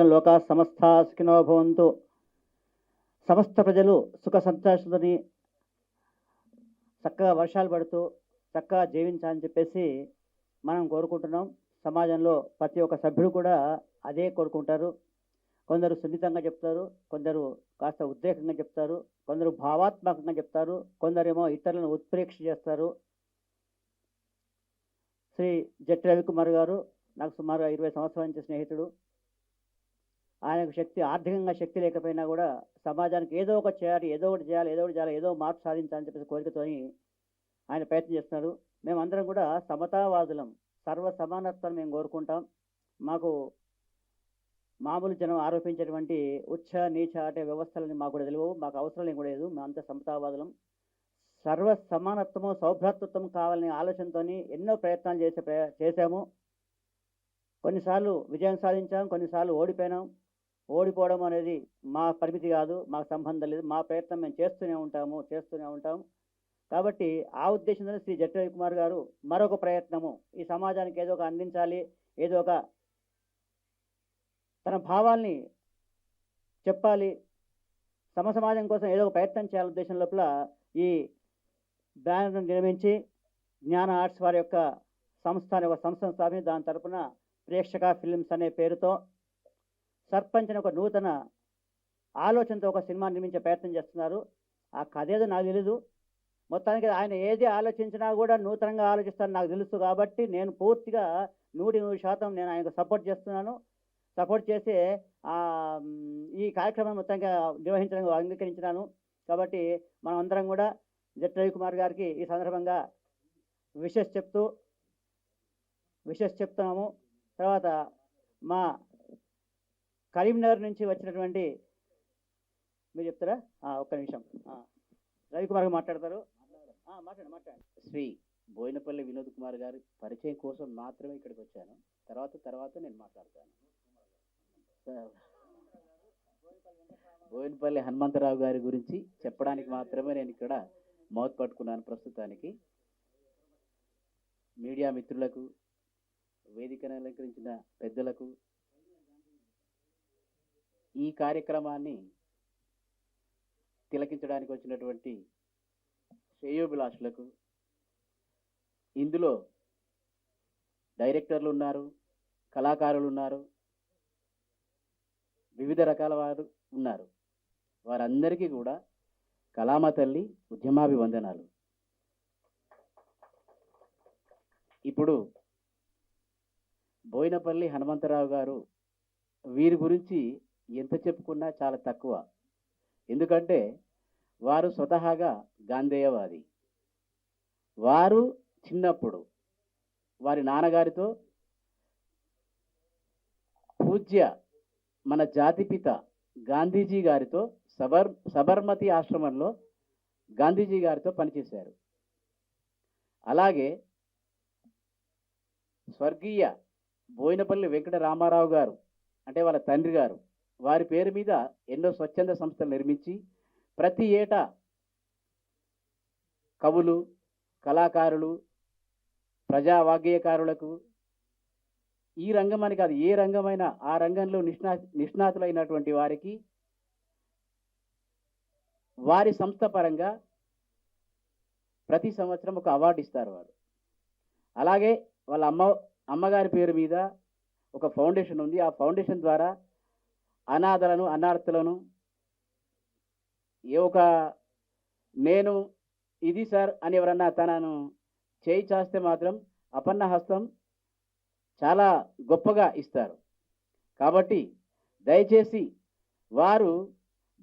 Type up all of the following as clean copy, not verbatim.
నిత్యం లోకా సమస్తా సుఖినో భవంతు. సమస్త ప్రజలు సుఖ సంతోషాలతోని చక్కగా వర్షాలు పడుతూ చక్కగా జీవించాలని చెప్పేసి మనం కోరుకుంటున్నాం. సమాజంలో ప్రతి ఒక్క సభ్యుడు కూడా అదే కోరుకుంటారు. కొందరు సున్నితంగా చెప్తారు, కొందరు కాస్త ఉద్రేకంగా చెప్తారు, కొందరు భావాత్మకంగా చెప్తారు, కొందరేమో ఇతరులను ఉత్ప్రేక్ష చేస్తారు. శ్రీ జట్టి రవికుమార్ గారు నాకు సుమారుగా 20 సంవత్సరాల నుంచి స్నేహితుడు. ఆయనకు ఆర్థికంగా శక్తి లేకపోయినా కూడా సమాజానికి ఏదో ఒకటి చేయాలి, ఏదో ఒకటి చేయాలి, ఏదో మార్పు సాధించాలని చెప్పేసి కోరికతోని ఆయన ప్రయత్నం చేస్తున్నారు. మేమందరం కూడా సమతావాదులం, సర్వ సమానత్వాన్ని మేము కోరుకుంటాం. మాకు మామూలు జనం ఆరోపించేటువంటి ఉచ్చ నీచ అంటే వ్యవస్థలని మాకు కూడా తెలియవు, మాకు అవసరం కూడా లేదు. మేమంతా సమతావాదులం. సర్వ సమానత్వము సౌభ్రాతృత్వం కావాలనే ఆలోచనతో ఎన్నో ప్రయత్నాలు చేశాము. కొన్నిసార్లు విజయం సాధించాం, కొన్నిసార్లు ఓడిపోయినాం. ఓడిపోవడం అనేది మా పరిమితి కాదు, మాకు సంబంధం లేదు. మా ప్రయత్నం మేము చేస్తూనే ఉంటాము. కాబట్టి ఆ ఉద్దేశంతో శ్రీ జట్టి రవికుమార్ గారు మరొక ప్రయత్నము, ఈ సమాజానికి ఏదో ఒక అందించాలి, ఏదో ఒక తన భావాల్ని చెప్పాలి, సమాజం కోసం ఏదో ఒక ప్రయత్నం చేయాలనే ఉద్దేశం లోపల ఈ బ్యానర్ను నిర్మించి జ్ఞాన ఆర్ట్స్ వారి యొక్క సంస్థను స్థాపించి దాని తరపున ప్రేక్షక ఫిల్మ్స్ అనే పేరుతో సర్పంచ్ అనే ఒక నూతన ఆలోచనతో ఒక సినిమా నిర్మించే ప్రయత్నం చేస్తున్నారు. ఆ కథ ఏదో నాకు తెలీదు. మొత్తానికి ఆయన ఏది ఆలోచించినా కూడా నూతనంగా ఆలోచిస్తారని నాకు తెలుసు. కాబట్టి నేను పూర్తిగా 100% నేను ఆయనకు సపోర్ట్ చేస్తున్నాను. సపోర్ట్ చేసి ఈ కార్యక్రమం మొత్తంగా నిర్వహించడానికి అంగీకరించినాను. కాబట్టి మనం అందరం కూడా జట్టి రవికుమార్ గారికి ఈ సందర్భంగా విషెస్ చెప్తున్నాము. తర్వాత మా కరీంనగర్ నుంచి వచ్చినటువంటి మీరు చెప్తారా? ఒక్క నిమిషం, రవికుమార్ గారు మాట్లాడతారు. మాట్లాడండి. శ్రీ బోయినపల్లి వినోద్ కుమార్ గారి పరిచయం కోసం మాత్రమే ఇక్కడికి వచ్చాను. తర్వాత నేను మాట్లాడతాను. బోయినపల్లి హనుమంతరావు గారి గురించి చెప్పడానికి మాత్రమే నేను ఇక్కడ మౌత్ పట్టుకున్నాను. ప్రస్తుతానికి మీడియా మిత్రులకు, వేదికను అలంకరించిన పెద్దలకు, ఈ కార్యక్రమాన్ని తిలకించడానికి వచ్చినటువంటి శ్రేయోభిలాషులకు, ఇందులో డైరెక్టర్లు ఉన్నారు, కళాకారులు ఉన్నారు, వివిధ రకాల వారు ఉన్నారు. వారందరికీ కూడా కళామ తల్లి ఉద్యమాభివందనాలు. ఇప్పుడు బోయినపల్లి హనుమంతరావు గారు, వీరి గురించి ఎంత చెప్పుకున్నా చాలా తక్కువ. ఎందుకంటే వారు స్వతహాగా గాంధేయవాది. వారు చిన్నప్పుడు వారి నాన్నగారితో పూజ్య మన జాతిపిత గాంధీజీ గారితో సబర్మతి ఆశ్రమంలో గాంధీజీ గారితో పనిచేశారు. అలాగే స్వర్గీయ బోయినపల్లి వెంకట రామారావు గారు అంటే వాళ్ళ తండ్రి గారు, వారి పేరు మీద ఎన్నో స్వచ్ఛంద సంస్థలు నిర్మించి ప్రతి ఏటా కవులు, కళాకారులు, ప్రజా వాగ్గేయకారులకు, ఈ రంగం అని కాదు ఏ రంగమైనా ఆ రంగంలో నిష్ణాతులైనటువంటి వారికి వారి సంస్థ పరంగా ప్రతి సంవత్సరం ఒక అవార్డు ఇస్తారు వారు. అలాగే వాళ్ళ అమ్మగారి పేరు మీద ఒక ఫౌండేషన్ ఉంది. ఆ ఫౌండేషన్ ద్వారా అనాథలను, అనార్థులను నేను ఇది సార్ అని ఎవరన్నా తనను చేయి చాస్తే మాత్రం అపన్న హస్తం చాలా గొప్పగా ఇస్తారు. కాబట్టి దయచేసి వారు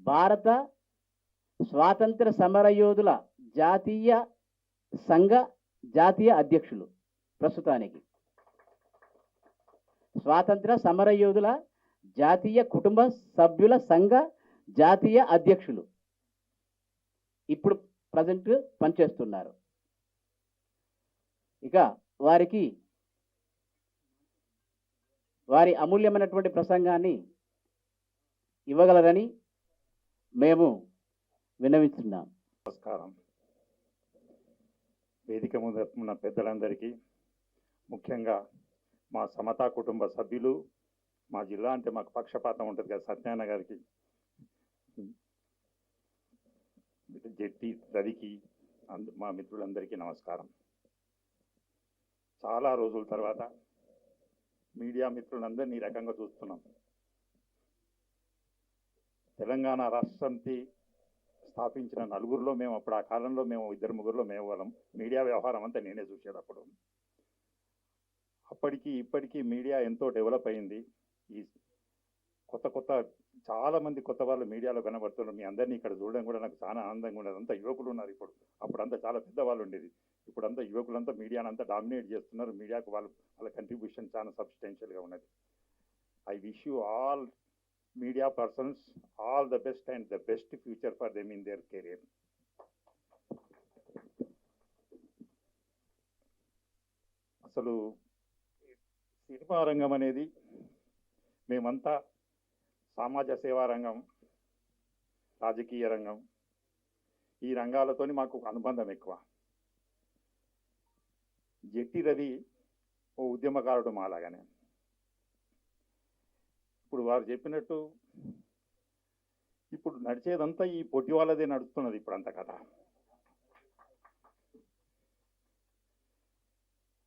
భారత స్వాతంత్ర సమరయోధుల జాతీయ సంఘ జాతీయ అధ్యక్షులు. ప్రస్తుతానికి స్వాతంత్ర సమరయోధుల జాతీయ కుటుంబ సభ్యుల సంఘ జాతీయ అధ్యక్షులు ఇప్పుడు ప్రజెంట్ పనిచేస్తున్నారు. ఇక వారి అమూల్యమైనటువంటి ప్రసంగాన్ని ఇవ్వగలరని మేము విన్నవిస్తున్నాం. నమస్కారం. వేదిక ముందు ఉన్న పెద్దలందరికీ, ముఖ్యంగా మా సమతా కుటుంబ సభ్యులు, మా జిల్లా అంటే మాకు పక్షపాతం ఉంటుంది కదా సత్యనారాయణ గారికి, జెట్టి రవికి, మా మిత్రులందరికీ నమస్కారం. చాలా రోజుల తర్వాత మీడియా మిత్రులందరినీ ఈ రకంగా చూస్తున్నాం. తెలంగాణ రాష్ట్రానికి స్థాపించిన నలుగురిలో మేము అప్పుడు ఆ కాలంలో మేము ఇద్దరు ముగ్గురులో మేము వాళ్ళం. మీడియా వ్యవహారం అంతా నేనే చూసేటప్పుడు. అప్పటికి ఇప్పటికీ మీడియా ఎంతో డెవలప్ అయింది. ఈ కొత్త చాలా మంది కొత్త వాళ్ళు మీడియాలో కనబడుతున్నారు. మీ అందరినీ ఇక్కడ చూడడం కూడా నాకు చాలా ఆనందంగా ఉండేది. అంతా యువకులు ఉన్నారు ఇప్పుడు. అప్పుడంతా చాలా పెద్దవాళ్ళు ఉండేది. ఇప్పుడంతా యువకులంతా మీడియాను అంతా డామినేట్ చేస్తున్నారు. మీడియాకు వాళ్ళ కంట్రిబ్యూషన్ చాలా సబ్స్టెన్షియల్గా ఉన్నది. I wish you all media persons all the best and the best future for them in their career. అసలు సినిమా రంగం అనేది మేమంతా సమాజ సేవా రంగం, రాజకీయ రంగం, ఈ రంగాలతోని మాకు అనుబంధం ఎక్కువ. జెట్టి రవి ఓ ఉద్యమకారుడు మాలాగానే. ఇప్పుడు వారు చెప్పినట్టు ఇప్పుడు నడిచేదంతా ఈ పొట్టి వాళ్ళదే నడుస్తున్నది ఇప్పుడంతా కదా.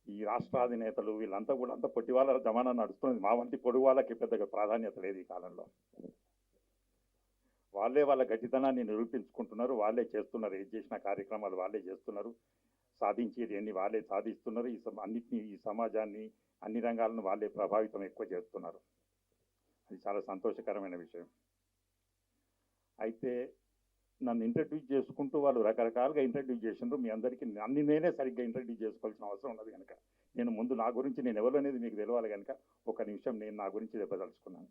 ఈ రాష్ట్రాధినేతలు వీళ్ళంతా కూడా అంతా పొట్టి వాళ్ళ జమానా నడుస్తున్నది. మా వంటి పొడుగు వాళ్ళకి పెద్దగా ప్రాధాన్యత లేదు ఈ కాలంలో. వాళ్ళే వాళ్ళ గట్టితనాన్ని నిరూపించుకుంటున్నారు. వాళ్ళే చేస్తున్నారు. ఏది చేసిన కార్యక్రమాలు వాళ్ళే చేస్తున్నారు. సాధించేది అన్ని వాళ్ళే సాధిస్తున్నారు. అన్నిటినీ ఈ సమాజాన్ని అన్ని రంగాలను వాళ్ళే ప్రభావితం ఎక్కువ చేస్తున్నారు. అది చాలా సంతోషకరమైన విషయం. అయితే నన్ను ఇంట్రడ్యూస్ చేసుకుంటూ వాళ్ళు రకరకాలుగా ఇంట్రడ్యూస్ చేసినారు. మీ అందరికీ అన్ని నేనే సరిగ్గా ఇంట్రడ్యూస్ చేసుకోవాల్సిన అవసరం ఉన్నది కనుక నేను ముందు నా గురించి నేను ఎవరు అనేది మీకు తెలవాలి కనుక ఒక నిమిషం నేను నా గురించి చెప్పదలుచుకున్నాను.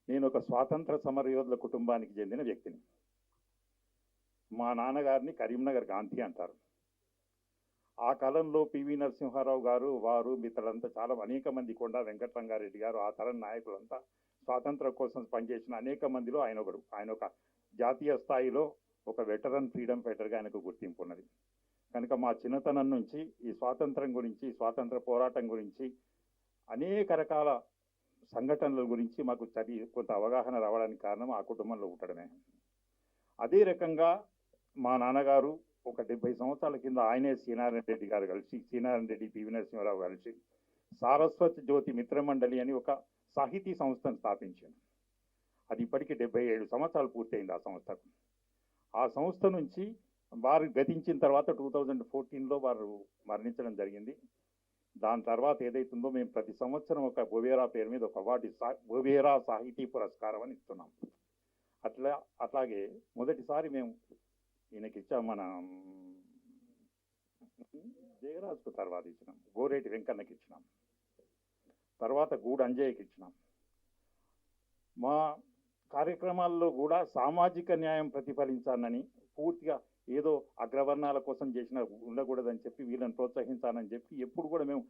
నేను ఒక స్వాతంత్ర సమరయోధుల కుటుంబానికి చెందిన వ్యక్తిని. మా నాన్నగారిని కరీంనగర్ గాంధీ అంటారు. ఆ కాలంలో పివి నరసింహారావు గారు, వారు మిత్రులంతా చాలా అనేక మంది, కొండా వెంకటరంగారెడ్డి గారు, ఆ తరం నాయకులంతా స్వాతంత్రం కోసం పనిచేసిన అనేక మందిలో ఆయన ఒకడు. ఆయన ఒక జాతీయ స్థాయిలో ఒక వెటరన్ ఫ్రీడమ్ ఫైటర్గా ఆయనకు గుర్తింపు ఉన్నది. కనుక మా చిన్నతనం నుంచి ఈ స్వాతంత్రం గురించి, స్వాతంత్ర పోరాటం గురించి, అనేక రకాల సంఘటనల గురించి మాకు కొంత అవగాహన రావడానికి కారణం ఆ కుటుంబంలో ఉండడమే. అదే రకంగా మా నాన్నగారు ఒక 70 సంవత్సరాల కింద ఆయనే శ్రీనారాయణ రెడ్డి గారు కలిసి, శ్రీనారాయణ రెడ్డి, పివి నరసింహారావు కలిసి సారస్వత్ జ్యోతి మిత్రమండలి అని ఒక సాహితీ సంస్థను స్థాపించాను. అది ఇప్పటికీ 77 సంవత్సరాలు పూర్తయింది ఆ సంస్థకు. ఆ సంస్థ నుంచి వారు గతించిన తర్వాత 2014లో వారు మరణించడం జరిగింది. దాని తర్వాత ఏదైతుందో మేము ప్రతి సంవత్సరం ఒక బొవేరా పేరు మీద ఒక అవార్డు, బొవేరా సాహితీ పురస్కారం అని ఇస్తున్నాం. అట్లాగే మొదటిసారి మేము ఈయనకి ఇచ్చాం, మన జయరాజ్కు తర్వాత ఇచ్చినాం, గోరేటి వెంకన్నకి ఇచ్చినాం, తర్వాత గూడు అంజయ్యకి ఇచ్చినాం. మా కార్యక్రమాల్లో కూడా సామాజిక న్యాయం ప్రతిఫలించాలని, పూర్తిగా ఏదో అగ్రవర్ణాల కోసం చేసిన ఉండకూడదని చెప్పి వీళ్ళని ప్రోత్సహించాలని చెప్పి ఎప్పుడు కూడా మేము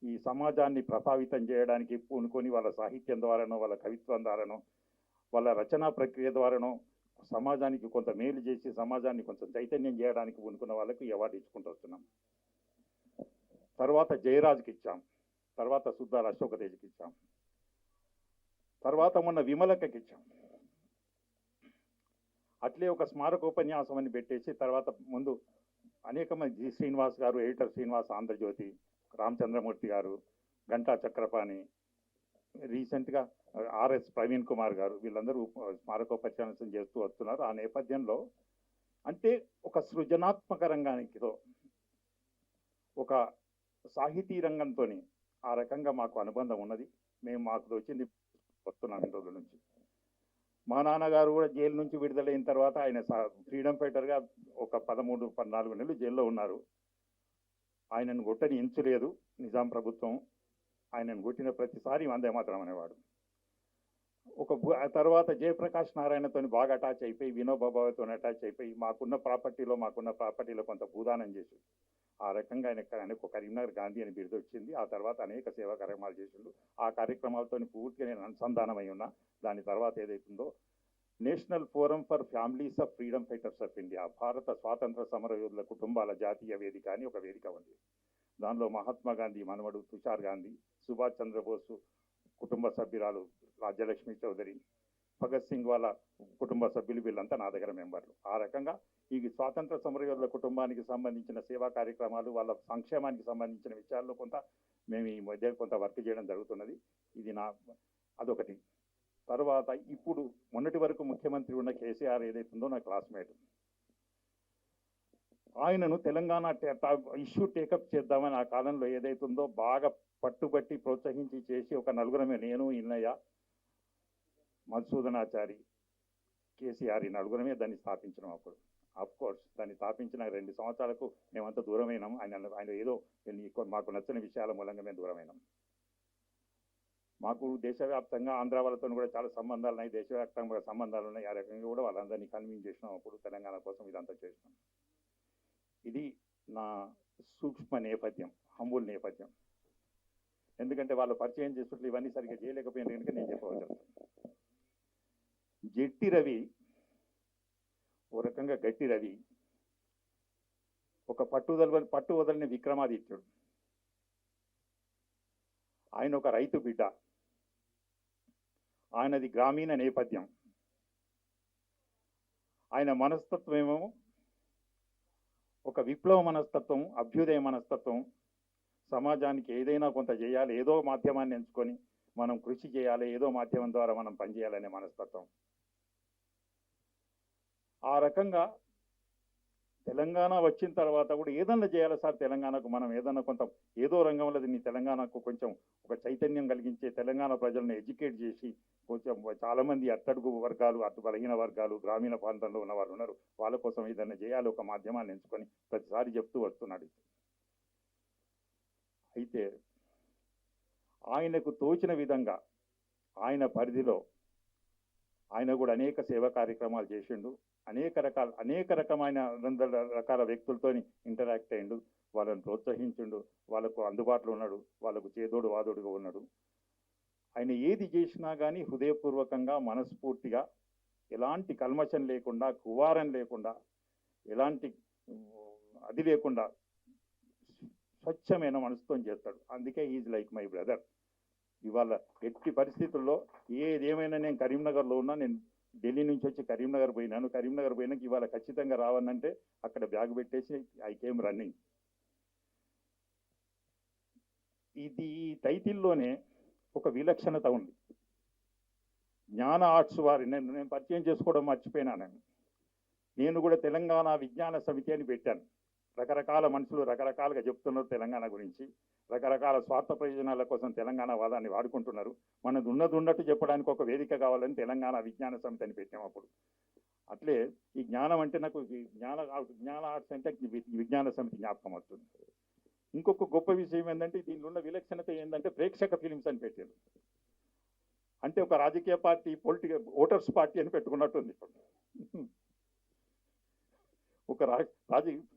ఈ సమాజాన్ని ప్రభావితం చేయడానికి పూనుకొని వాళ్ళ సాహిత్యం ద్వారానో, వాళ్ళ కవిత్వం ద్వారానో, వాళ్ళ రచనా ప్రక్రియ ద్వారానో సమాజానికి కొంత మేలు చేసి సమాజాన్ని కొంచెం చైతన్యం చేయడానికి పూనుకున్న వాళ్ళకి ఈ అవార్డు ఇచ్చుకుంటూ వస్తున్నాం. తర్వాత జయరాజ్కి ఇచ్చాం, తర్వాత సుద్దాల అశోకతేజ్కి ఇచ్చాం, తర్వాత మొన్న విమలక్కకి ఇచ్చాం. అట్లే ఒక స్మారకోపన్యాసం అని పెట్టేసి తర్వాత ముందు అనేక మంది, జి శ్రీనివాస్ గారు, ఎడిటర్ శ్రీనివాస్ ఆంధ్రజ్యోతి, రామచంద్రమూర్తి గారు, గంటా చక్రపాణి, రీసెంట్గా ఆర్ఎస్ ప్రవీణ్ కుమార్ గారు, వీళ్ళందరూ స్మారకోపన్యాసం చేస్తూ వస్తున్నారు. ఆ నేపథ్యంలో అంటే ఒక సృజనాత్మక రంగానికితో ఒక సాహితీ రంగంతో ఆ రకంగా మాకు అనుబంధం ఉన్నది. మేము మాకు వచ్చింది వస్తున్నాం ఈ రోజుల నుంచి. మా నాన్నగారు కూడా జైలు నుంచి విడుదలైన తర్వాత ఆయన ఫ్రీడమ్ ఫైటర్గా ఒక 13-14 నెలలు జైల్లో ఉన్నారు. ఆయనను కొట్టని ఎంచలేదు నిజాం ప్రభుత్వం. ఆయనను కొట్టిన ప్రతిసారి వందే మాత్రం అనేవాడు. తర్వాత జయప్రకాష్ నారాయణతో బాగా అటాచ్ అయిపోయి, వినోబాబాతో అటాచ్ అయిపోయి మాకున్న ప్రాపర్టీలో కొంత భూదానం చేసి ఆ రకంగా ఆయనకు కరీంనగర్ గాంధీ అని బిరుదు వచ్చింది. ఆ తర్వాత అనేక సేవా కార్యక్రమాలు చేసిండు. ఆ కార్యక్రమాలతో పూర్తిగా నేను అనుసంధానమై ఉన్నా. దాని తర్వాత ఏదైతుందో national forum for families of freedom fighters of India, భారత స్వాతంత్ర సమరయోధుల కుటుంబాల జాతీయ వేదిక అని ఒక వేదిక ఉంది. దానిలో మహాత్మా గాంధీ మనవడు తుషార్ గాంధీ, సుభాష్ చంద్రబోసు కుటుంబ సభ్యురాలు రాజ్యలక్ష్మి చౌదరి, భగత్ సింగ్ వాళ్ళ కుటుంబ సభ్యులు, వీళ్ళంతా నా దగ్గర మెంబర్లు. ఆ రకంగా ఈ స్వాతంత్ర సమరయోధుల కుటుంబానికి సంబంధించిన సేవా కార్యక్రమాలు, వాళ్ళ సంక్షేమానికి సంబంధించిన విషయాల్లో కొంత మేము ఈ మధ్య కొంత వర్క్ చేయడం జరుగుతున్నది. ఇది అదొకటి. తర్వాత ఇప్పుడు మొన్నటి వరకు ముఖ్యమంత్రి ఉన్న కేసీఆర్ ఏదైతుందో నా క్లాస్మేట్, ఆయనను తెలంగాణ ఇష్యూ టేకప్ చేద్దామని ఆ కాలంలో ఏదైతుందో బాగా పట్టుబట్టి ప్రోత్సహించి చేసి ఒక నలుగురమే, నేను, ఇన్నయ్య, మధుసూదనాచారి, కేసీఆర్, ఈ నలుగురమే దాన్ని స్థాపించినాం. అప్పుడు కోర్స్ దాన్ని స్థాపించిన 2 సంవత్సరాలకు మేమంతా దూరమైనాం. ఆయన ఏదో మాకు నచ్చని విషయాల మూలంగా మేము దూరమైనాం. మాకు దేశవ్యాప్తంగా ఆంధ్ర వాళ్ళతో కూడా చాలా సంబంధాలు ఉన్నాయి, దేశవ్యాప్తంగా సంబంధాలు ఉన్నాయి. ఆ రకంగా కూడా వాళ్ళందరినీ కన్విన్స్ చేసినాం. అప్పుడు తెలంగాణ కోసం ఇదంతా చేసినాం. ఇది నా సూక్ష్మ నేపథ్యం, హంబుల్ నేపథ్యం. ఎందుకంటే వాళ్ళు పరిచయం చేస్తుంటే ఇవన్నీ సరిగ్గా చేయలేకపోయినా కనుక నేను చెప్పవచ్చు. జట్టి రవి ఓ రకంగా గట్టి రవి, ఒక పట్టు వదలని విక్రమాదిత్యుడు. ఆయన ఒక రైతు బిడ్డ, ఆయనది గ్రామీణ నేపథ్యం. ఆయన మనస్తత్వం ఏమో ఒక విప్లవ మనస్తత్వం, అభ్యుదయ మనస్తత్వం. సమాజానికి ఏదైనా కొంత చేయాలి, ఏదో మాధ్యమాన్ని ఎంచుకొని మనం కృషి చేయాలి, ఏదో మాధ్యమం ద్వారా మనం పనిచేయాలనే మనస్తత్వం. ఆ రకంగా తెలంగాణ వచ్చిన తర్వాత కూడా ఏదన్నా చేయాలి సార్ తెలంగాణకు, మనం ఏదన్నా కొంత ఏదో రంగంలో దీన్ని తెలంగాణకు కొంచెం ఒక చైతన్యం కలిగించే, తెలంగాణ ప్రజలను ఎడ్యుకేట్ చేసి కొంచెం చాలామంది అట్టడుగు వర్గాలు, అటు బలహీన వర్గాలు, గ్రామీణ ప్రాంతంలో ఉన్న వాళ్ళు ఉన్నారు, వాళ్ళ కోసం ఏదన్నా చేయాలి, ఒక మాధ్యమాన్ని ఎంచుకొని ప్రతిసారి చెప్తూ వస్తున్నాడు. అయితే ఆయనకు తోచిన విధంగా ఆయన పరిధిలో ఆయన కూడా అనేక సేవా కార్యక్రమాలు చేసిండు. అనేక రకమైన రకాల వ్యక్తులతో ఇంటరాక్ట్ అయ్యిండు, వాళ్ళని ప్రోత్సహించిండు, వాళ్ళకు అందుబాటులో ఉన్నాడు, వాళ్ళకు చేదోడు వాదోడుగా ఉన్నాడు. ఆయన ఏది చేసినా కానీ హృదయపూర్వకంగా, మనస్ఫూర్తిగా, ఎలాంటి కల్మషం లేకుండా, కువారం లేకుండా, ఎలాంటి అది లేకుండా స్వచ్ఛమైన మనసుతో చేస్తాడు. అందుకే ఈజ్ లైక్ మై బ్రదర్. ఇవాళ ఎట్టి పరిస్థితుల్లో ఏదేమైనా నేను కరీంనగర్లో ఉన్నా, నేను ఢిల్లీ నుంచి వచ్చి కరీంనగర్ పోయినాను. కరీంనగర్ పోయినాక ఇవాళ ఖచ్చితంగా రావనంటే అక్కడ బ్యాగ్ పెట్టేసి ఐ కేమ్ రన్నింగ్. ఇది ఈ టైటిల్లోనే ఒక విలక్షణత ఉంది. జ్ఞాన ఆర్ట్స్ వారి నేను పరిచయం చేసుకోవడం మర్చిపోయినాను. నేను కూడా తెలంగాణ విజ్ఞాన సమితి అని పెట్టాను. రకరకాల మనుషులు రకరకాలుగా చెప్తున్నారు తెలంగాణ గురించి, రకరకాల స్వార్థ ప్రయోజనాల కోసం తెలంగాణ వాదాన్ని వాడుకుంటున్నారు. మనది ఉన్నట్టు చెప్పడానికి ఒక వేదిక కావాలని తెలంగాణ విజ్ఞాన సమితి అని పెట్టాము. అప్పుడు అట్లే ఈ జ్ఞానం అంటే నాకు జ్ఞాన ఆర్ట్స్ అంటే విజ్ఞాన సమితి జ్ఞాపకం వస్తుంది. ఇంకొక గొప్ప విషయం ఏంటంటే దీనిలో ఉన్న విలక్షణత ఏంటంటే ప్రేక్షక ఫిలిమ్స్ అని పెట్టారు. అంటే ఒక రాజకీయ పార్టీ, పొలిటికల్ ఓటర్స్ పార్టీ అని పెట్టుకున్నట్టుంది. ఒక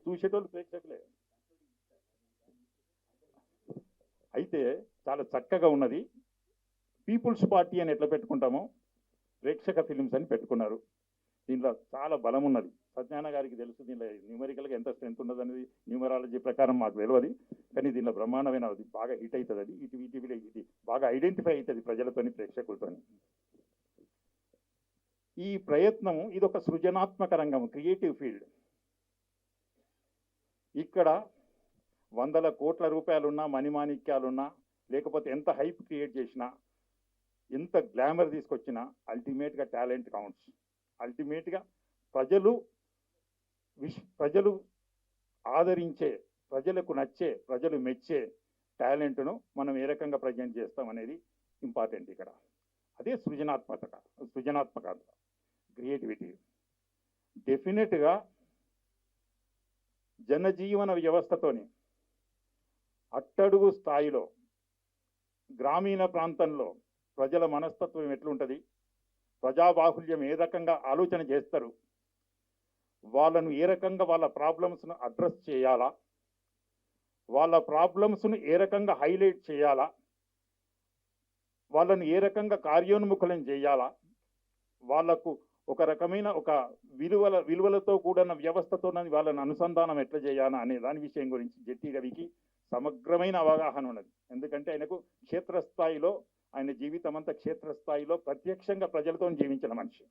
చూసేటోళ్ళు ప్రేక్షకులే. అయితే చాలా చక్కగా ఉన్నది. పీపుల్స్ పార్టీ అని ఎట్లా పెట్టుకుంటామో ప్రేక్షక ఫిలిమ్స్ అని పెట్టుకున్నారు. దీనిలో చాలా బలం ఉన్నది. సత్యనారాయణ గారికి తెలుసు దీనిలో న్యూమరికల్గా ఎంత స్ట్రెంత్ ఉన్నది అనేది. న్యూమరాలజీ ప్రకారం మాకు తెలియదు, కానీ దీనిలో బ్రహ్మాండమైన అది బాగా హిట్ అవుతుంది. అది ఇది బాగా ఐడెంటిఫై అవుతుంది ప్రజలతోని, ప్రేక్షకులతోని. ఈ ప్రయత్నం ఇది ఒక సృజనాత్మక రంగం, క్రియేటివ్ ఫీల్డ్. ఇక్కడ 100 కోట్ల రూపాయలున్నా, మణిమాణిక్యాలున్నా, లేకపోతే ఎంత హైప్ క్రియేట్ చేసినా, ఎంత గ్లామర్ తీసుకొచ్చినా అల్టిమేట్గా టాలెంట్ కౌంట్స్. అల్టిమేట్గా ప్రజలు ఆదరించే, ప్రజలకు నచ్చే, ప్రజలు మెచ్చే టాలెంట్ను మనం ఏ రకంగా ప్రజెంట్ చేస్తాం అనేది ఇంపార్టెంట్ ఇక్కడ. అదే సృజనాత్మకత, క్రియేటివిటీ. డెఫినెట్గా జనజీవన వ్యవస్థతోని అట్టడుగు స్థాయిలో గ్రామీణ ప్రాంతంలో ప్రజల మనస్తత్వం ఎట్లుంటుంది, ప్రజాబాహుల్యం ఏ రకంగా ఆలోచన చేస్తారు, వాళ్ళను ఏ రకంగా వాళ్ళ ప్రాబ్లమ్స్ను అడ్రస్ చేయాలా, వాళ్ళ ప్రాబ్లమ్స్ను ఏ రకంగా హైలైట్ చేయాలా, వాళ్ళను ఏ రకంగా కార్యోన్ముఖులను చేయాలా, వాళ్లకు ఒక రకమైన ఒక విలువలతో కూడిన వ్యవస్థతో వాళ్ళని అనుసంధానం ఎట్లా చేయాలా అనే దాని విషయం గురించి జట్టి రవికి సమగ్రమైన అవగాహన ఉన్నది. ఎందుకంటే ఆయనకు క్షేత్రస్థాయిలో, ఆయన జీవితం అంతా క్షేత్రస్థాయిలో ప్రత్యక్షంగా ప్రజలతో జీవించిన మనిషి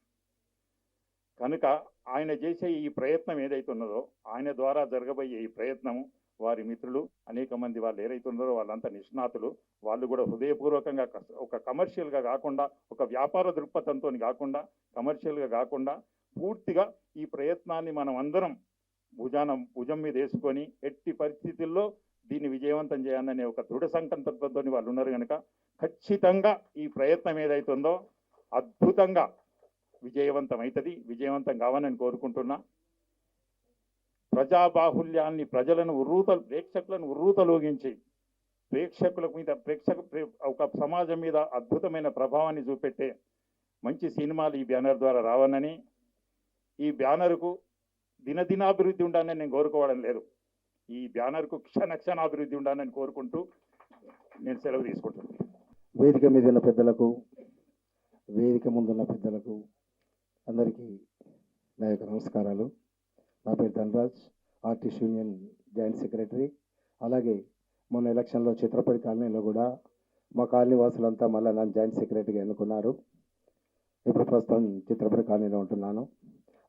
కనుక ఆయన చేసే ఈ ప్రయత్నం ఏదైతే ఉన్నదో, ఆయన ద్వారా జరగబోయే ఈ ప్రయత్నము వారి మిత్రులు అనేక మంది వాళ్ళు ఏదైతే ఉన్నారో వాళ్ళంతా నిష్ణాతులు, వాళ్ళు కూడా హృదయపూర్వకంగా ఒక కమర్షియల్గా కాకుండా, ఒక వ్యాపార దృక్పథంతో కాకుండా, కమర్షియల్గా కాకుండా పూర్తిగా ఈ ప్రయత్నాన్ని మనం అందరం భుజం మీద వేసుకొని ఎట్టి పరిస్థితుల్లో దీన్ని విజయవంతం చేయాలనే ఒక దృఢ సంకల్పంతో వాళ్ళు ఉన్నారు కనుక ఖచ్చితంగా ఈ ప్రయత్నం ఏదైతుందో అద్భుతంగా విజయవంతం అవుతుంది. విజయవంతం కావాలని కోరుకుంటున్నా. ప్రజాబాహుల్యాన్ని, ప్రేక్షకులను ఉర్రూతలోగించి ప్రేక్షకుల మీద ఒక సమాజం మీద అద్భుతమైన ప్రభావాన్ని చూపెట్టే మంచి సినిమాలు ఈ బ్యానర్ ద్వారా రావాలని, ఈ బ్యానర్కు దినదినాభివృద్ధి ఉండాలని నేను కోరుకోవడం లేదు, ఈ బ్యానర్కు క్షణాభివృద్ధి ఉండాలని కోరుకుంటూ నేను సెలవు తీసుకుంటున్నాను. వేదిక మీద ఉన్న పెద్దలకు, వేదిక ముందున్న పెద్దలకు అందరికీ నా యొక్క నమస్కారాలు. నా పేరు Dhanraj, artist union joint secretary. అలాగే మొన్న ఎలక్షన్లో చిత్రపతి కాలనీలో కూడా మా కాలనీ వాసులంతా మళ్ళీ నన్ను జాయింట్ సెక్రటరీగా ఎన్నుకున్నారు. ఇప్పుడు ప్రస్తుతం చిత్రపతి కాలనీలో ఉంటున్నాను.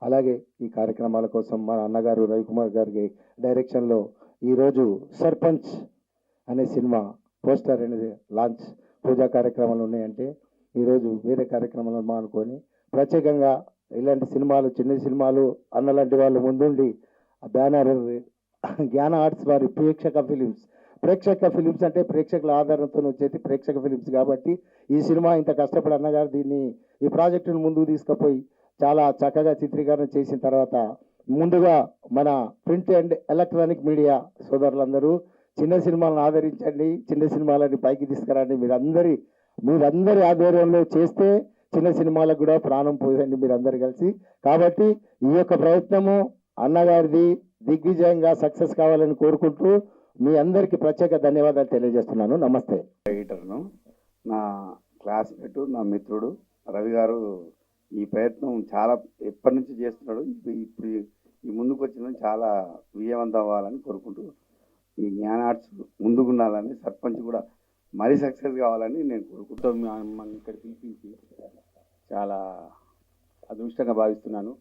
అలాగే ఈ కార్యక్రమాల కోసం మా అన్నగారు రవికుమార్ గారికి డైరెక్షన్లో ఈరోజు సర్పంచ్ అనే సినిమా పోస్టర్ అనేది లాంచ్ పూజా కార్యక్రమాలు ఉన్నాయంటే, ఈరోజు వేరే కార్యక్రమాలను మానుకొని ప్రత్యేకంగా ఇలాంటి సినిమాలు, చిన్న సినిమాలు అన్నలాంటి వాళ్ళు ముందుండి బ్యానర్ జ్ఞాన ఆర్ట్స్ వారి ప్రేక్షక ఫిలిమ్స్ అంటే ప్రేక్షకుల ఆధారంతో వచ్చేది ప్రేక్షక ఫిలిమ్స్ కాబట్టి ఈ సినిమా ఇంత కష్టపడి అన్నగారు దీన్ని ఈ ప్రాజెక్టును ముందుకు తీసుకుపోయి చాలా చక్కగా చిత్రీకరణ చేసిన తర్వాత, ముందుగా మన ప్రింట్ అండ్ ఎలక్ట్రానిక్ మీడియా సోదరులందరూ చిన్న సినిమాలను ఆదరించండి, చిన్న సినిమాలని పైకి తీసుకురండి. మీరందరి ఆధ్వర్యంలో చేస్తే చిన్న సినిమాలకు కూడా ప్రాణం పోయండి మీరందరూ కలిసి. కాబట్టి ఈ యొక్క ప్రయత్నము అన్నగారిది దిగ్విజయంగా సక్సెస్ కావాలని కోరుకుంటూ మీ అందరికీ ప్రత్యేక ధన్యవాదాలు తెలియజేస్తున్నాను. నమస్తే. రైటర్ను, నా క్లాస్మేట్, నా మిత్రుడు రవి గారు ఈ ప్రయత్నం చాలా ఎప్పటి నుంచి చేస్తున్నాడు. ఇప్పుడు ఈ ముందుకు వచ్చిన చాలా విజయవంతం అవ్వాలని కోరుకుంటూ, ఈ జ్ఞాన ఆర్ట్స్ ముందుకుండాలని, సర్పంచ్ కూడా మరీ సక్సెస్ కావాలని నేను కోరుకుంటూ మన ఇక్కడ పిలిపించి చాలా అదృష్టంగా భావిస్తున్నాను.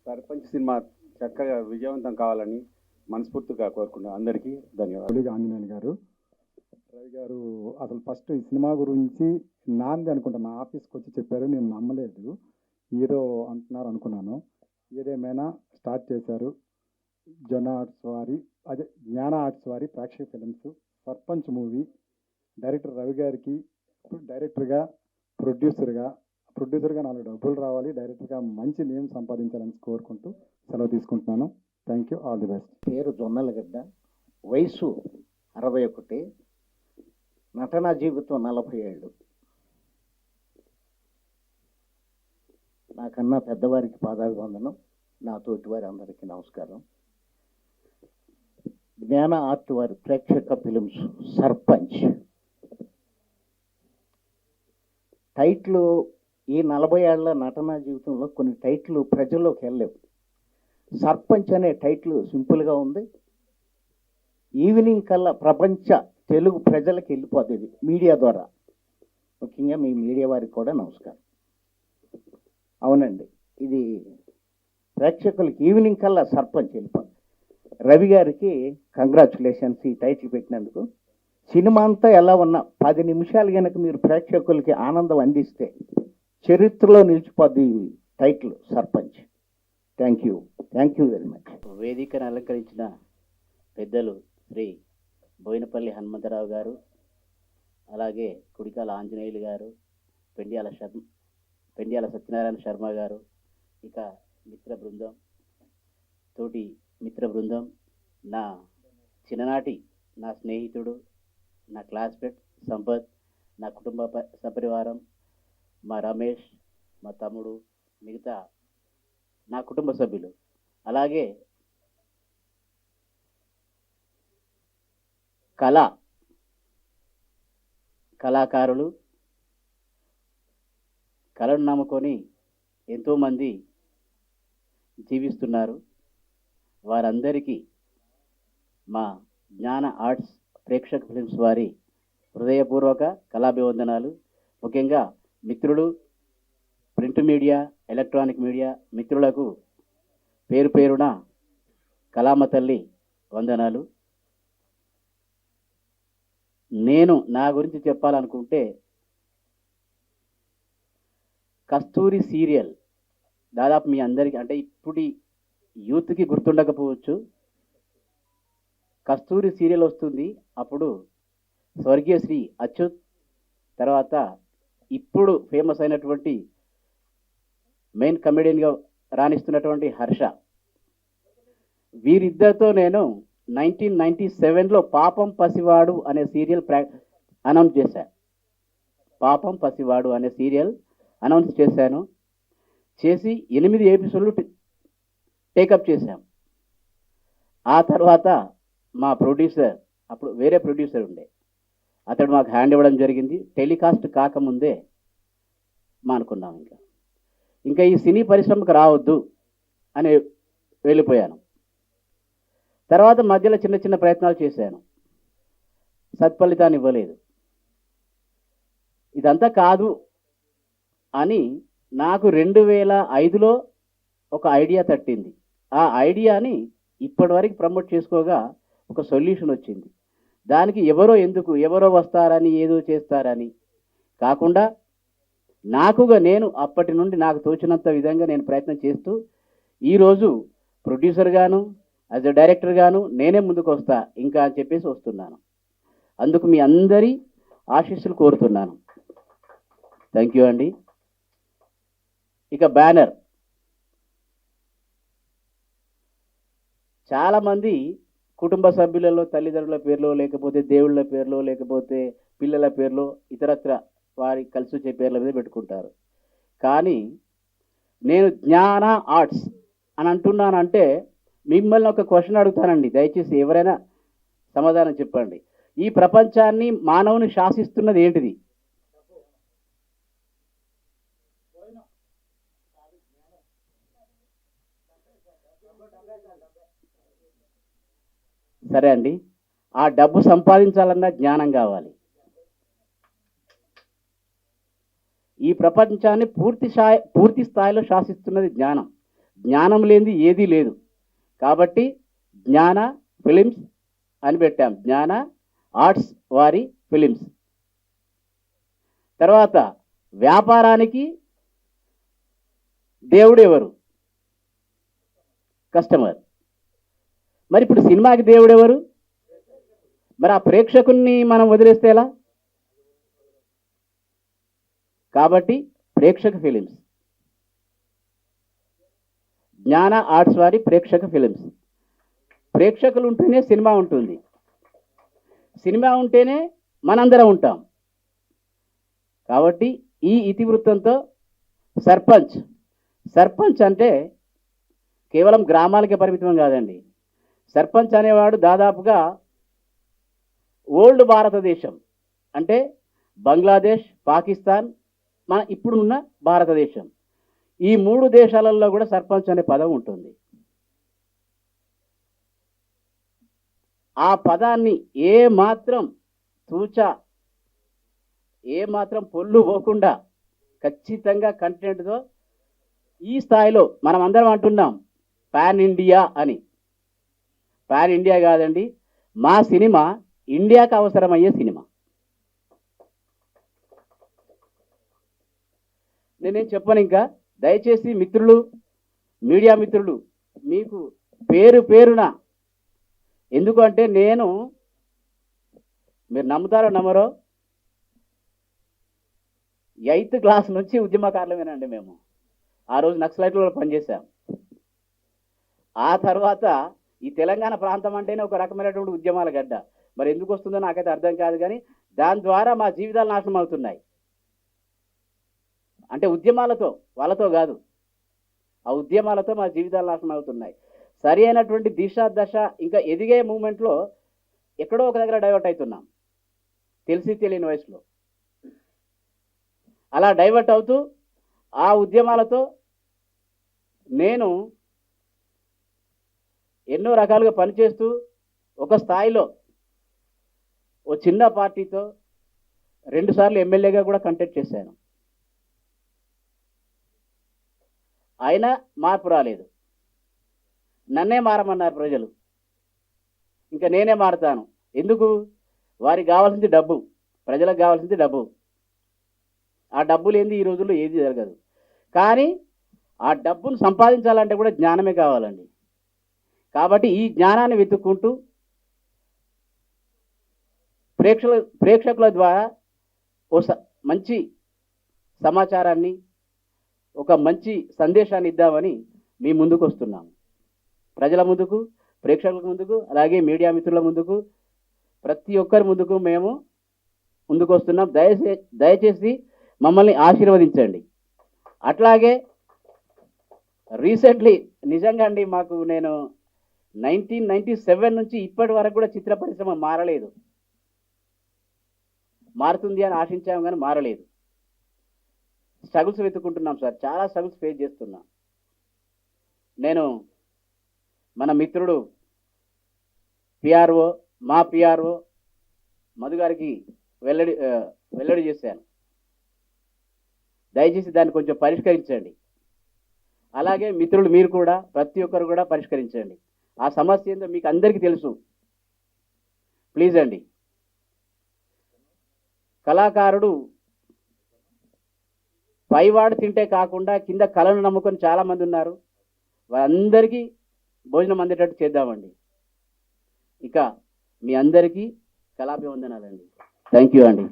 సర్పంచ్ సినిమా చక్కగా విజయవంతం కావాలని మనస్ఫూర్తిగా కోరుకుంటున్నాను. అందరికీ ధన్యవాదాలు. ఆంజనేయులు గారు, రవి గారు అసలు ఫస్ట్ ఈ సినిమా గురించి నాంది అనుకుంటా నా ఆఫీస్కి వచ్చి చెప్పారు. నేను నమ్మలేదు, ఏదో అంటున్నారు అనుకున్నాను. ఏదేమైనా స్టార్ట్ చేశారు. జ్ఞాన ఆర్ట్స్ వారి ప్రేక్షక films sarpanch movie director Ravi గారికి, డైరెక్టర్గా ప్రొడ్యూసర్గా 4 డబ్బులు రావాలి, డైరెక్టర్గా మంచి నేమ్ సంపాదించాలని కోరుకుంటూ సెలవు తీసుకుంటున్నాను. Thank you, all the best. పేరు జొన్నలగడ్డ, వయసు 61, నటనా జీవితం 40 ఏళ్ళు. నాకన్నా పెద్దవారికి పాదాభివందనం, నా తోటి వారి అందరికీ నమస్కారం. జ్ఞాన ఆర్ట్ వారి ప్రేక్షక ఫిలిమ్స్ సర్పంచ్ టైటిల్, ఈ 40 ఏళ్ల నటనా జీవితంలో కొన్ని టైటిల్ ప్రజల్లోకి వెళ్ళలేవు. సర్పంచ్ అనే టైటిల్ సింపుల్గా ఉంది. ఈవినింగ్ కల్లా ప్రపంచ తెలుగు ప్రజలకు వెళ్ళిపోతుంది ఇది మీడియా ద్వారా. ముఖ్యంగా మీ మీడియా వారికి కూడా నమస్కారం. అవునండి, ఇది ప్రేక్షకులకి ఈవినింగ్ కల్లా సర్పంచ్ వెళ్ళిపోతుంది. రవి గారికి కంగ్రాచులేషన్స్ ఈ టైటిల్ పెట్టినందుకు. సినిమా అంతా ఎలా ఉన్నా 10 నిమిషాలు కనుక మీరు ప్రేక్షకులకి ఆనందం అందిస్తే చరిత్రలో నిలిచిపోద్ది title sarpanch. Thank you very much. వేదికను అలంకరించిన పెద్దలు శ్రీ బోయినపల్లి హనుమంతరావు గారు, అలాగే కుడికాల ఆంజనేయులు గారు, పెండ్యాల సత్యనారాయణ శర్మ గారు, ఇక తోటి మిత్ర బృందం, నా చిన్ననాటి నా స్నేహితుడు, నా క్లాస్మేట్ సంపత్, నా కుటుంబ సపరివారం, మా రమేష్, మా తమ్ముడు, మిగతా నా కుటుంబ సభ్యులు, అలాగే కళాకారులు, కళను నమ్ముకొని ఎంతోమంది జీవిస్తున్నారు. వారందరికీ మా జ్ఞాన ఆర్ట్స్ ప్రేక్షక ఫిలిమ్స్ వారి హృదయపూర్వక కళాభివందనాలు. ముఖ్యంగా మిత్రులు, ప్రింట్ మీడియా, ఎలక్ట్రానిక్ మీడియా మిత్రులకు పేరు పేరున కళామ తల్లి వందనాలు. నేను నా గురించి చెప్పాలనుకుంటే, కస్తూరి సీరియల్ దాదాపు మీ అందరికీ, అంటే ఇప్పుడు యూత్కి గుర్తుండకపోవచ్చు. కస్తూరి సీరియల్ వస్తుంది అప్పుడు స్వర్గీయ శ్రీ అచ్యుత్, తర్వాత ఇప్పుడు ఫేమస్ అయినటువంటి మెయిన్ కమెడియన్గా రాణిస్తున్నటువంటి హర్ష, వీరిద్దరితో నేను 1997లో పాపం పసివాడు అనే సీరియల్ అనౌన్స్ చేశాను. పాపం పసివాడు అనే సీరియల్ అనౌన్స్ చేశాను. చేసి 8 ఎపిసోడ్లు టేకప్ చేశాం. ఆ తర్వాత మా ప్రొడ్యూసర్, అప్పుడు వేరే ప్రొడ్యూసర్ ఉండే, అతడు మాకు హ్యాండ్ ఇవ్వడం జరిగింది. టెలికాస్ట్ కాకముందే అనుకున్నాం ఇంకా ఈ సినీ పరిశ్రమకు రావద్దు అని వెళ్ళిపోయాను. తర్వాత మధ్యలో చిన్న చిన్న ప్రయత్నాలు చేశాను, సత్ఫలితాన్ని ఇవ్వలేదు. ఇదంతా కాదు అని నాకు 2005లో ఒక ఐడియా తట్టింది. ఆ ఐడియాని ఇప్పటివరకు ప్రమోట్ చేసుకోగా ఒక సొల్యూషన్ వచ్చింది. దానికి ఎవరో వస్తారని, ఏదో చేస్తారని కాకుండా నాకుగా నేను అప్పటి నుండి నాకు తోచినంత విధంగా నేను ప్రయత్నం చేస్తూ ఈరోజు ప్రొడ్యూసర్ గాను, యాజ్ ఎ డైరెక్టర్ గాను నేనే ముందుకు వస్తా ఇంకా అని చెప్పేసి వస్తున్నాను. అందుకు మీ అందరి ఆశీస్సులు కోరుతున్నాను. థ్యాంక్ యూ అండి. ఇక బ్యానర్, చాలామంది కుటుంబ సభ్యులలో తల్లిదండ్రుల పేర్లో, లేకపోతే దేవుళ్ళ పేర్లో, లేకపోతే పిల్లల పేర్లో, ఇతరత్ర వారి కలిసి వచ్చే పేర్ల మీద పెట్టుకుంటారు. కానీ నేను జ్ఞాన ఆర్ట్స్ అని అంటున్నానంటే మిమ్మల్ని ఒక క్వశ్చన్ అడుగుతానండి, దయచేసి ఎవరైనా సమాధానం చెప్పండి. ఈ ప్రపంచాన్ని మానవుని శాసిస్తున్నది ఏంటిది? సరే అండి, ఆ డబ్బు సంపాదించాలన్నా జ్ఞానం కావాలి. ఈ ప్రపంచాన్ని పూర్తి స్థాయిలో శాసిస్తున్నది జ్ఞానం. జ్ఞానం లేనిది ఏదీ లేదు. కాబట్టి జ్ఞాన ఫిలిమ్స్ అని పెట్టాం, జ్ఞాన ఆర్ట్స్ వారి ఫిలిమ్స్. తర్వాత వ్యాపారానికి దేవుడు ఎవరు? కస్టమర్. మరి ఇప్పుడు సినిమాకి దేవుడు ఎవరు? మరి ఆ ప్రేక్షకుల్ని మనం వదిలేస్తే ఎలా? కాబట్టి ప్రేక్షక ఫిలిమ్స్, జ్ఞాన ఆర్ట్స్ వారి ప్రేక్షక ఫిలిమ్స్. ప్రేక్షకులు ఉంటేనే సినిమా ఉంటుంది, సినిమా ఉంటేనే మనందరం ఉంటాం. కాబట్టి ఈ ఇతివృత్తంతో సర్పంచ్ అంటే కేవలం గ్రామాలకే పరిమితం కాదండి. సర్పంచ్ అనేవాడు దాదాపుగా ఓల్డ్ భారతదేశం అంటే బంగ్లాదేశ్, పాకిస్తాన్, మన ఇప్పుడున్న భారతదేశం, ఈ 3 దేశాలలో కూడా సర్పంచ్ అనే పదం ఉంటుంది. ఆ పదాన్ని ఏ మాత్రం పొల్లు పోకుండా ఖచ్చితంగా కంటెంట్తో ఈ స్థాయిలో మనం అందరం అంటున్నాం పాన్ ఇండియా అని. పాన్ ఇండియా కాదండి, మా సినిమా ఇండియాకు అవసరమయ్యే సినిమా. నేనేం చెప్పను ఇంకా. దయచేసి మిత్రులు, మీడియా మిత్రులు, మీకు పేరున, ఎందుకంటే నేను, మీరు నమ్ముతారో నమ్మరో, 8th క్లాస్ నుంచి ఉద్యమకారులమేనండి మేము. ఆ రోజు నక్సలైట్లో పనిచేశాం. ఆ తర్వాత ఈ తెలంగాణ ప్రాంతం అంటేనే ఒక రకమైనటువంటి ఉద్యమాల గడ్డ. మరి ఎందుకు వస్తుందో నాకైతే అర్థం కాదు, కానీ దాని ద్వారా మా జీవితాలు నాశనం అవుతున్నాయి. అంటే ఉద్యమాలతో, వాళ్ళతో కాదు, ఆ ఉద్యమాలతో మా జీవితాలు నాశనం అవుతున్నాయి. సరి అయినటువంటి దిశ దశ ఇంకా ఎదిగే మూమెంట్లో ఎక్కడో ఒక దగ్గర డైవర్ట్ అవుతున్నాం, తెలిసి తెలియని వయసులో. అలా డైవర్ట్ అవుతూ ఆ ఉద్యమాలతో నేను ఎన్నో రకాలుగా పనిచేస్తూ ఒక స్థాయిలో ఓ చిన్న పార్టీతో 2 సార్లు ఎమ్మెల్యేగా కూడా కంటెస్ట్ చేశాను. అయినా మార్పు రాలేదు. నన్నే మారమన్నారు ప్రజలు. ఇంకా నేనే మారుతాను. ఎందుకు? వారికి కావాల్సింది డబ్బు, ప్రజలకు కావాల్సింది డబ్బు. ఆ డబ్బు లేనిది ఈ రోజుల్లో ఏది జరగదు. కానీ ఆ డబ్బును సంపాదించాలంటే కూడా జ్ఞానమే కావాలండి. కాబట్టి ఈ జ్ఞానాన్ని వెతుక్కుంటూ ప్రేక్షకుల ద్వారా మంచి సమాచారాన్ని, ఒక మంచి సందేశాన్ని ఇద్దామని మీ ముందుకు వస్తున్నాము. ప్రజల ముందుకు, ప్రేక్షకుల ముందుకు, అలాగే మీడియా మిత్రుల ముందుకు, ప్రతి ఒక్కరి ముందుకు మేము ముందుకు వస్తున్నాం. దయచేసి మమ్మల్ని ఆశీర్వదించండి. అట్లాగే రీసెంట్లీ నిజంగా అండి, మాకు నేను 1997 నుంచి ఇప్పటి వరకు కూడా చిత్ర పరిశ్రమ మారలేదు. మారుతుంది అని ఆశించాము కానీ మారలేదు. స్ట్రగుల్స్ వెతుక్కుంటున్నాం సార్, చాలా స్ట్రగుల్స్ ఫేస్ చేస్తున్నాం. నేను మన మిత్రుడు పిఆర్ఓ, మా పిఆర్ఓ మధు గారికి వెల్లడి చేశాను. దయచేసి దాన్ని కొంచెం పరిష్కరించండి. అలాగే మిత్రులు మీరు కూడా, ప్రతి ఒక్కరు కూడా పరిష్కరించండి. ఆ సమస్య ఏందో మీకు అందరికీ తెలుసు. ప్లీజ్ అండి. కళాకారుడు పైవాడు తింటే కాకుండా కింద కళను నమ్ముకొని చాలామంది ఉన్నారు. వాళ్ళందరికీ భోజనం అందేటట్టు చేద్దామండి. ఇక మీ అందరికీ కళాభివందనాలండి. థ్యాంక్ యూ అండి.